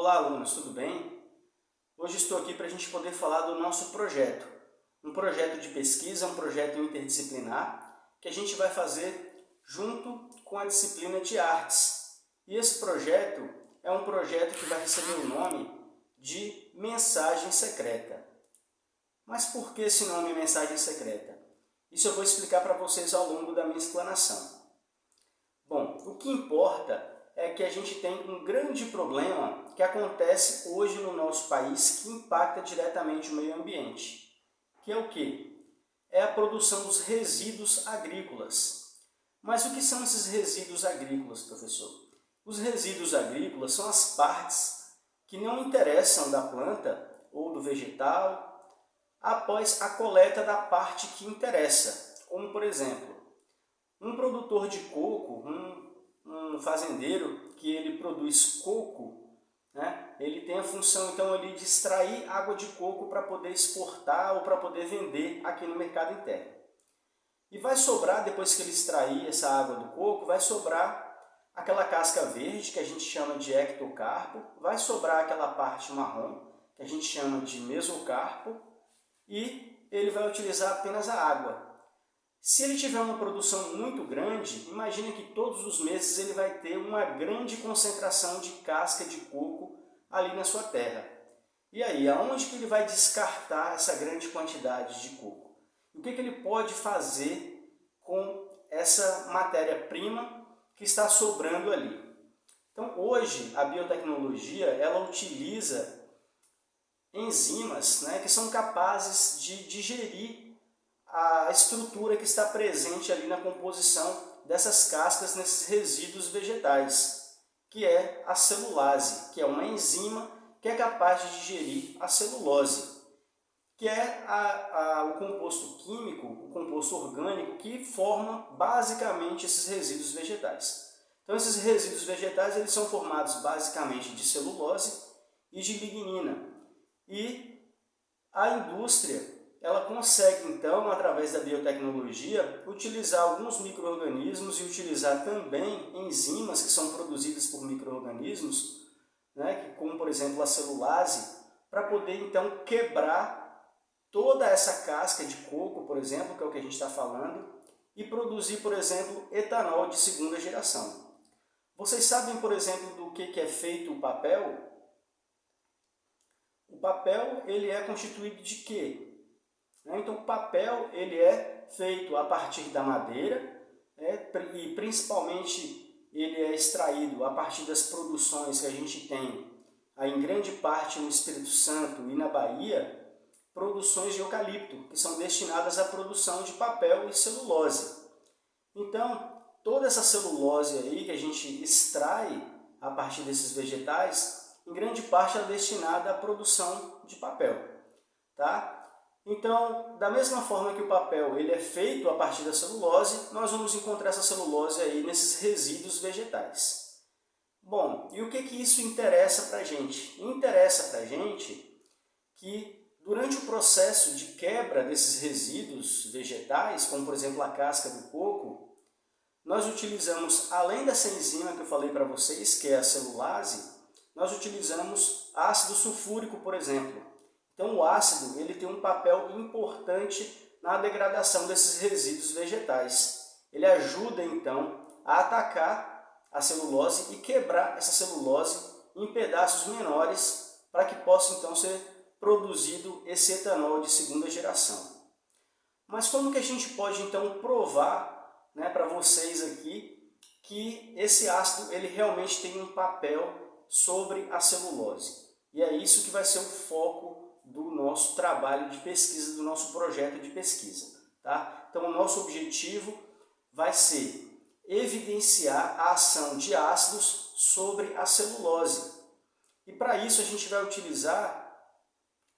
Olá, alunos, tudo bem? Hoje estou aqui para a gente poder falar do nosso projeto. Um projeto de pesquisa, um projeto interdisciplinar, que a gente vai fazer junto com a disciplina de artes. E esse projeto é um projeto que vai receber o nome de Mensagem Secreta. Mas por que esse nome Mensagem Secreta? Isso eu vou explicar para vocês ao longo da minha explanação. Bom, o que importa é que a gente tem um grande problema que acontece hoje no nosso país que impacta diretamente o meio ambiente. Que é o quê? É a produção dos resíduos agrícolas. Mas o que são esses resíduos agrícolas, professor? Os resíduos agrícolas são as partes que não interessam da planta ou do vegetal após a coleta da parte que interessa. Como, por exemplo, um produtor de coco, um fazendeiro que ele produz coco, né? Ele tem a função então ali de extrair água de coco para poder exportar ou para poder vender aqui no mercado interno. E vai sobrar, depois que ele extrair essa água do coco, vai sobrar aquela casca verde que a gente chama de ectocarpo, vai sobrar aquela parte marrom que a gente chama de mesocarpo e ele vai utilizar apenas a água. Se ele tiver uma produção muito grande, imagine que todos os meses ele vai ter uma grande concentração de casca de coco ali na sua terra. E aí, aonde que ele vai descartar essa grande quantidade de coco? O que ele pode fazer com essa matéria-prima que está sobrando ali? Então, hoje, a biotecnologia ela utiliza enzimas, né, que são capazes de digerir a estrutura que está presente ali na composição dessas cascas nesses resíduos vegetais, que é a celulase, que é uma enzima que é capaz de digerir a celulose, que é o composto químico, o composto orgânico que forma basicamente esses resíduos vegetais. Então esses resíduos vegetais eles são formados basicamente de celulose e de lignina. E a indústria ela consegue, então, através da biotecnologia, utilizar alguns micro-organismos e utilizar também enzimas que são produzidas por micro-organismos, né, como, por exemplo, a celulase, para poder, então, quebrar toda essa casca de coco, por exemplo, que é o que a gente está falando, e produzir, por exemplo, etanol de segunda geração. Vocês sabem, por exemplo, do que é feito o papel? O papel ele é constituído de quê? Então, o papel ele é feito a partir da madeira, né, e principalmente ele é extraído a partir das produções que a gente tem aí em grande parte no Espírito Santo e na Bahia, produções de eucalipto, que são destinadas à produção de papel e celulose. Então, toda essa celulose aí que a gente extrai a partir desses vegetais, em grande parte é destinada à produção de papel, tá? Então, da mesma forma que o papel ele é feito a partir da celulose, nós vamos encontrar essa celulose aí nesses resíduos vegetais. Bom, e o que isso interessa para a gente? Interessa para a gente que durante o processo de quebra desses resíduos vegetais, como por exemplo a casca do coco, nós utilizamos, além dessa enzima que eu falei para vocês, que é a celulase, nós utilizamos ácido sulfúrico, por exemplo. Então, o ácido ele tem um papel importante na degradação desses resíduos vegetais. Ele ajuda, então, a atacar a celulose e quebrar essa celulose em pedaços menores para que possa, então, ser produzido esse etanol de segunda geração. Mas como que a gente pode, então, provar, né, para vocês aqui que esse ácido ele realmente tem um papel sobre a celulose? E é isso que vai ser o foco do nosso trabalho de pesquisa, do nosso projeto de pesquisa. Tá? Então, o nosso objetivo vai ser evidenciar a ação de ácidos sobre a celulose. E para isso a gente vai utilizar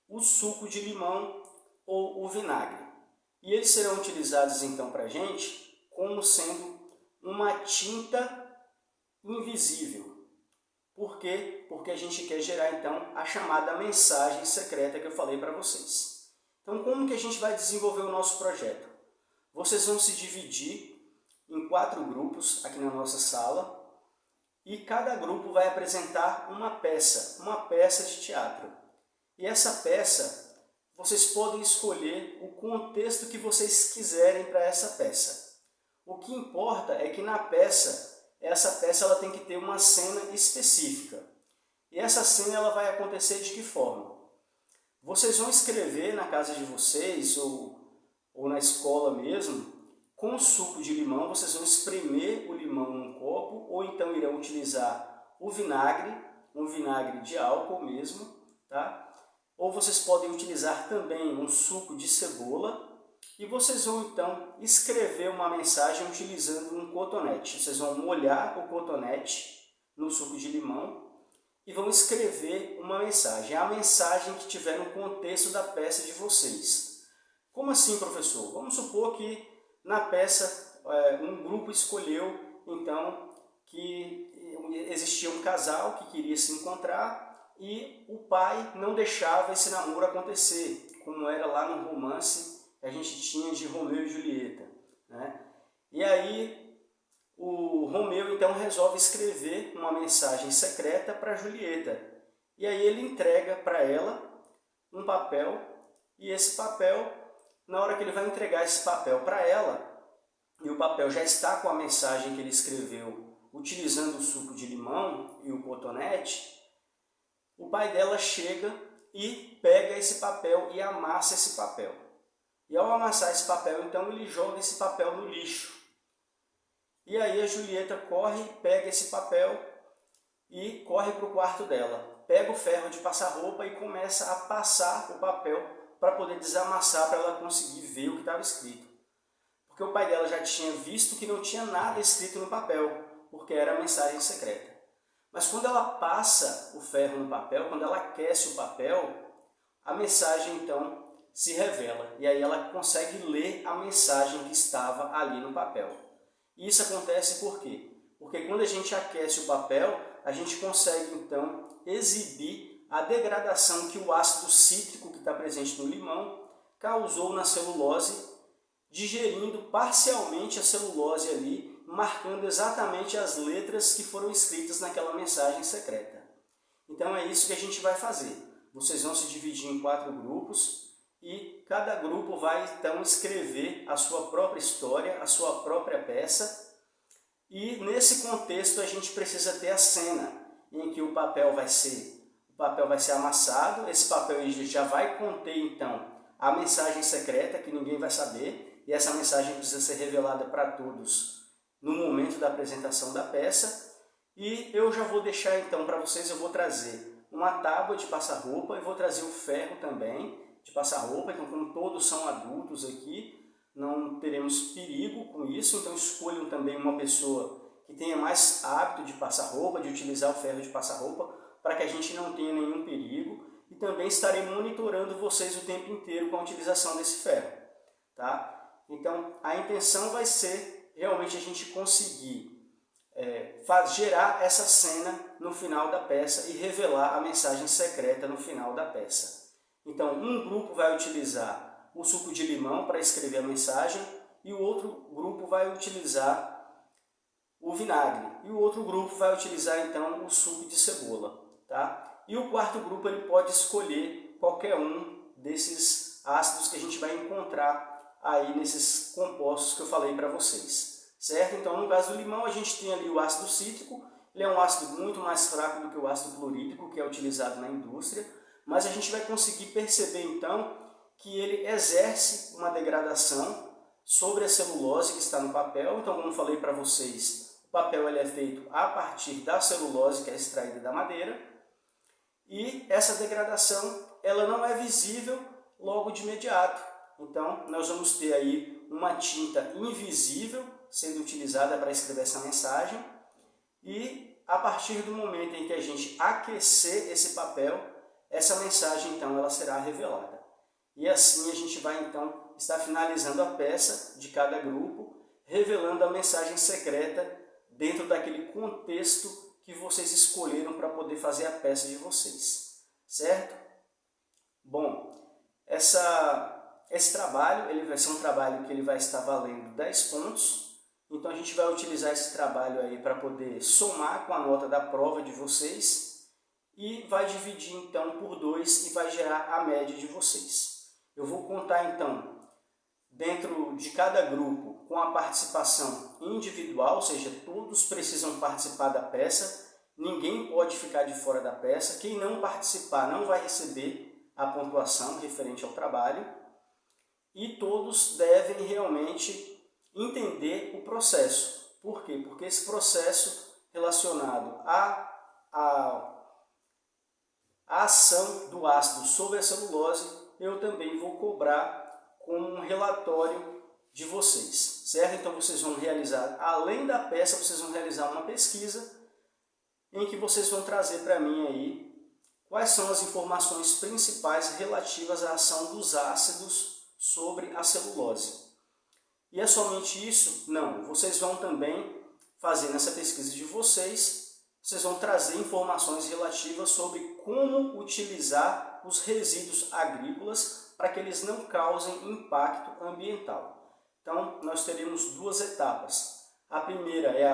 o suco de limão ou o vinagre. E eles serão utilizados então para a gente como sendo uma tinta invisível. Por quê? Porque a gente quer gerar, então, a chamada mensagem secreta que eu falei para vocês. Então, como que a gente vai desenvolver o nosso projeto? Vocês vão se dividir em 4 grupos aqui na nossa sala e cada grupo vai apresentar uma peça de teatro. E essa peça, vocês podem escolher o contexto que vocês quiserem para essa peça. O que importa é que na peça, essa peça ela tem que ter uma cena específica. E essa cena ela vai acontecer de que forma? Vocês vão escrever na casa de vocês ou na escola mesmo, com suco de limão, vocês vão espremer o limão num copo, ou então irão utilizar o vinagre, um vinagre de álcool mesmo, tá? Ou vocês podem utilizar também um suco de cebola, e vocês vão então escrever uma mensagem utilizando um cotonete. Vocês vão molhar o cotonete no suco de limão e vão escrever uma mensagem, a mensagem que tiver no contexto da peça de vocês. Como assim, professor? Vamos supor que na peça um grupo escolheu então que existia um casal que queria se encontrar e o pai não deixava esse namoro acontecer, como era lá no romance que a gente tinha de Romeu e Julieta, né? E aí o Romeu então resolve escrever uma mensagem secreta para Julieta. E aí ele entrega para ela um papel, e esse papel, na hora que ele vai entregar esse papel para ela, e o papel já está com a mensagem que ele escreveu utilizando o suco de limão e o cotonete, o pai dela chega e pega esse papel e amassa esse papel. E ao amassar esse papel, então ele joga esse papel no lixo. E aí a Julieta corre, pega esse papel e corre para o quarto dela. Pega o ferro de passar roupa e começa a passar o papel para poder desamassar, para ela conseguir ver o que estava escrito. Porque o pai dela já tinha visto que não tinha nada escrito no papel, porque era a mensagem secreta. Mas quando ela passa o ferro no papel, quando ela aquece o papel, a mensagem então se revela. E aí ela consegue ler a mensagem que estava ali no papel. E isso acontece por quê? Porque quando a gente aquece o papel, a gente consegue então exibir a degradação que o ácido cítrico que está presente no limão causou na celulose, digerindo parcialmente a celulose ali, marcando exatamente as letras que foram escritas naquela mensagem secreta. Então é isso que a gente vai fazer. Vocês vão se dividir em 4 grupos e cada grupo vai então escrever a sua própria história, a sua própria peça. E nesse contexto a gente precisa ter a cena em que o papel vai ser amassado. Esse papel já vai conter então a mensagem secreta que ninguém vai saber, e essa mensagem precisa ser revelada para todos no momento da apresentação da peça. E eu já vou deixar então para vocês, eu vou trazer uma tábua de passar roupa e vou trazer o ferro também de passar roupa. Então, como todos são adultos aqui, não teremos perigo com isso, então escolham também uma pessoa que tenha mais hábito de passar roupa, de utilizar o ferro de passar roupa, para que a gente não tenha nenhum perigo. E também estarei monitorando vocês o tempo inteiro com a utilização desse ferro, tá? Então, a intenção vai ser realmente a gente conseguir gerar essa cena no final da peça e revelar a mensagem secreta no final da peça. Então, um grupo vai utilizar o suco de limão para escrever a mensagem e o outro grupo vai utilizar o vinagre e o outro grupo vai utilizar então o suco de cebola, tá? E o quarto grupo ele pode escolher qualquer um desses ácidos que a gente vai encontrar aí nesses compostos que eu falei para vocês, certo? Então, no caso do limão, a gente tem ali o ácido cítrico. Ele é um ácido muito mais fraco do que o ácido clorídrico, que é utilizado na indústria, mas a gente vai conseguir perceber então que ele exerce uma degradação sobre a celulose que está no papel. Então, como eu falei para vocês, o papel ele é feito a partir da celulose que é extraída da madeira, e essa degradação ela não é visível logo de imediato. Então, nós vamos ter aí uma tinta invisível sendo utilizada para escrever essa mensagem, e a partir do momento em que a gente aquecer esse papel, essa mensagem então ela será revelada. E assim a gente vai então estar finalizando a peça de cada grupo, revelando a mensagem secreta dentro daquele contexto que vocês escolheram para poder fazer a peça de vocês, certo? Bom, esse trabalho ele vai ser um trabalho que ele vai estar valendo 10 pontos, Então a gente vai utilizar esse trabalho aí para poder somar com a nota da prova de vocês e vai dividir então por 2 e vai gerar a média de vocês. Eu vou contar então dentro de cada grupo com a participação individual, ou seja, todos precisam participar da peça, ninguém pode ficar de fora da peça, quem não participar não vai receber a pontuação referente ao trabalho e todos devem realmente entender o processo. Por quê? Porque esse processo relacionado à ação do ácido sobre a celulose, eu também vou cobrar como um relatório de vocês, certo? Então vocês vão realizar, além da peça, vocês vão realizar uma pesquisa em que vocês vão trazer para mim aí quais são as informações principais relativas à ação dos ácidos sobre a celulose. E é somente isso? Não, vocês vão também fazer nessa pesquisa de vocês, vocês vão trazer informações relativas sobre como utilizar os resíduos agrícolas para que eles não causem impacto ambiental. Então, nós teremos 2 etapas. A primeira é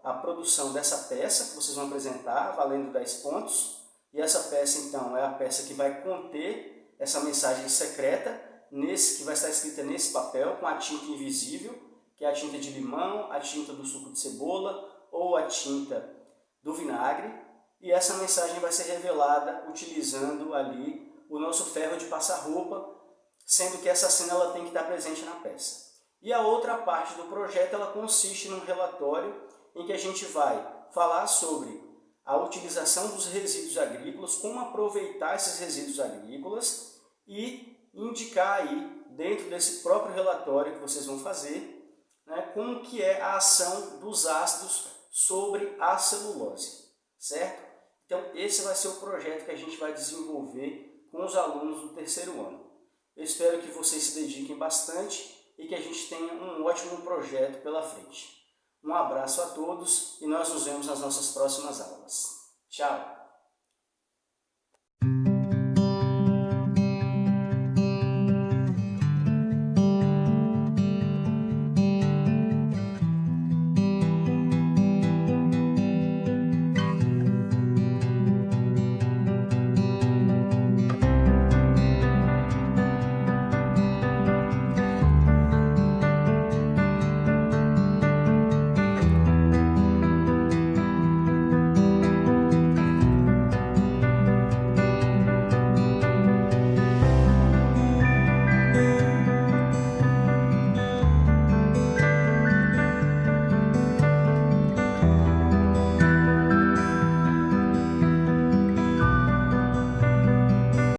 a produção dessa peça que vocês vão apresentar, valendo 10 pontos. E essa peça, então, é a peça que vai conter essa mensagem secreta, que vai estar escrita nesse papel, com a tinta invisível, que é a tinta de limão, a tinta do suco de cebola ou a tinta do vinagre. E essa mensagem vai ser revelada utilizando ali o nosso ferro de passar roupa, sendo que essa cena ela tem que estar presente na peça. E a outra parte do projeto ela consiste num relatório em que a gente vai falar sobre a utilização dos resíduos agrícolas, como aproveitar esses resíduos agrícolas e indicar aí, dentro desse próprio relatório que vocês vão fazer, né, como que é a ação dos ácidos sobre a celulose, certo? Então esse vai ser o projeto que a gente vai desenvolver com os alunos do 3º ano. Eu espero que vocês se dediquem bastante e que a gente tenha um ótimo projeto pela frente. Um abraço a todos e nós nos vemos nas nossas próximas aulas. Tchau!